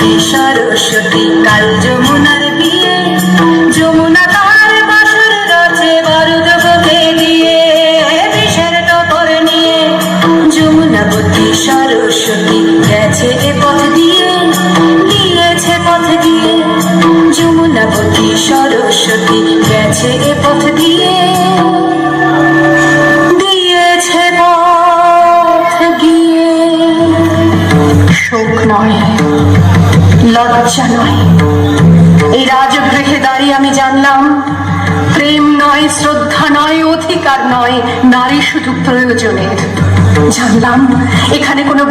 যমুনাবতী সরস্বতী কাল যমুনার বিয়ে, যমুনা তার বাসর রচে বারুদ বুকে দিয়ে, বিষের টপর নিয়ে যমুনাবতী সরস্বতী গেছে এ পথ দিয়ে, দিয়েছে পথ দিয়ে। যমুনাবতী সরস্বতী গেছে এ পথ দিয়ে, দিয়েছে পথ গিয়ে। শোক নয়, লজ্জা নয়, এই রাজগৃহে দাঁড়িয়ে আমি জানলাম প্রেম নয়, শ্রদ্ধা নয়, অধিকার নয়, নারী শুধু প্রয়োজনের। জানলাম এখানে কোনো